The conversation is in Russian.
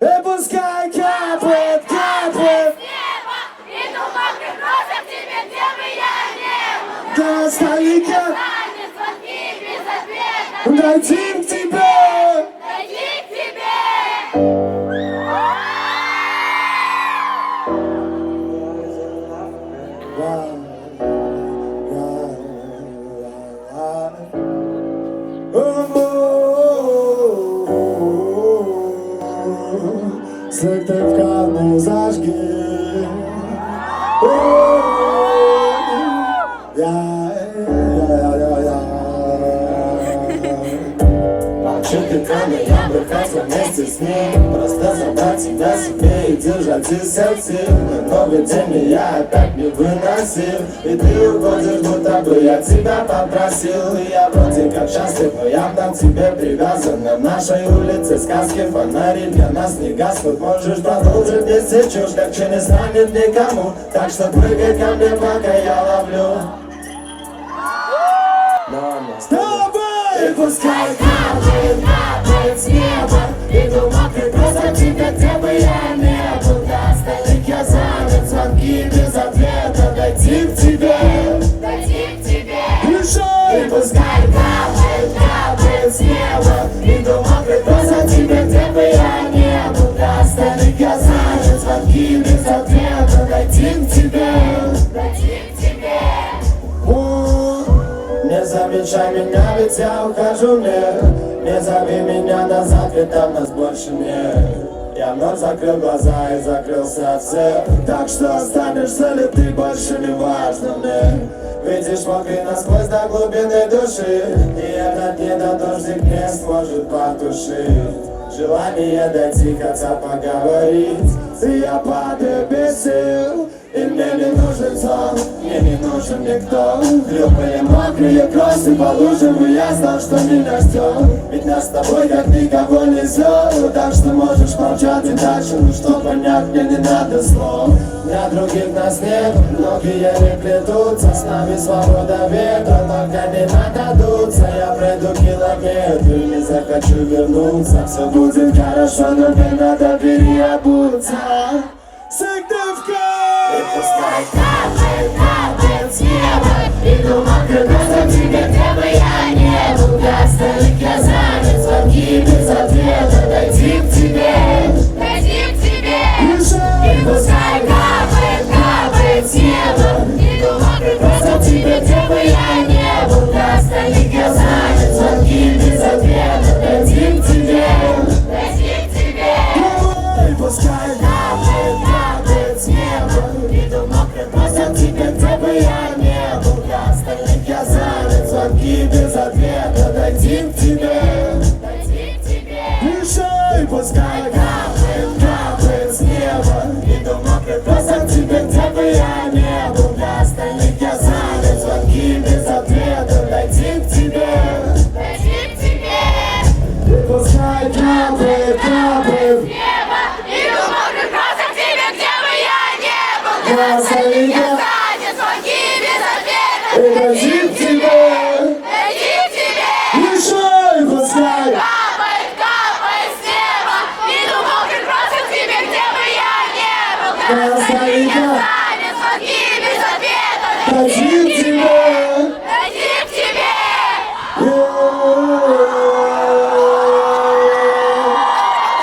И пускай капает, капает. И думал, прибросил к тебе, где бы я не был. До остальника Останет звонки без ответа. дойти к тебе. Дойти к тебе. Сыктывкарный зажги. Чекиками я бы хотел вместе с ней просто забрать тебя себе и держать из сердца. Но ведь меня опять не выносил. И ты уходишь, будто бы я тебя попросил. И я вроде как счастлив, но явно к тебе привязан. На нашей улице сказки, фонари для нас не гаснут. Можешь продолжить вместе чушь, так что не станет никому. Так что прыгай ко мне, пока я ловлю. С тобой! И пускай капает, капает с неба. И думал, просто тебя, где бы я не был. До остальных я занят, звонки без ответа. Дойти к тебе, Дойти к тебе. и пускай капает, капает с неба. И думал, просто тебя, где бы я не был. До остальных я занят, звонки без ответа. Дойти к тебе. Дойти к тебе. Не замечай меня, ведь я ухожу, не зови меня назад, ведь там нас больше нет. Я вновь закрыл глаза и закрылся от всех. Так что останешься ли ты, больше не важно мне. Видишь, мокрый насквозь до глубины души. И этот недодождик не сможет потушить желание дойти, хотя поговорить. И я падаю без сил. И мне не нужен сон, мне не нужен никто. Хлюпали мокрые кроссы по лужам, и я знал, что меня ждет. Ведь нас с тобой как никого не звел. Так что можешь молчать и дальше, ну что понять, мне не надо слов. Для других нас нет, многие не плетутся. С нами свобода ветра, только не надо дуться. Я пройду километр и не захочу вернуться. Все будет хорошо, но мне надо переобуться. Сыктывка! И пускай капает, капает с неба. И думал, просто тебе, где бы я не был. До остальных я занят, звонки без ответа. Дойти к тебе, дойти к тебе. И пускай капает, капает с неба. И думал, просто тебе, где бы я не был. До остальных я занят, звонки без ответа. Дойти к тебе, дойти к тебе. И пускай Капает, капает с неба. И думал, просто тебе, где бы я не был. До остальных я занят, звонки без ответа. Дойти к тебе, дойти к тебе. и пускай капает, капает с неба. И думал, просто тебе, где бы я не был. Для остальных я занят, звонки без ответа. Дойти к тебе, Дойти к тебе. и пускай капает, капает. Небо. И думал, просто к тебе, где бы я не был. Для остальных Я я занят, звонки без ответа. дойти к тебе, Дойти к тебе. и пускай Капает, капает с неба. И думал, просто к тебе, где бы я не был.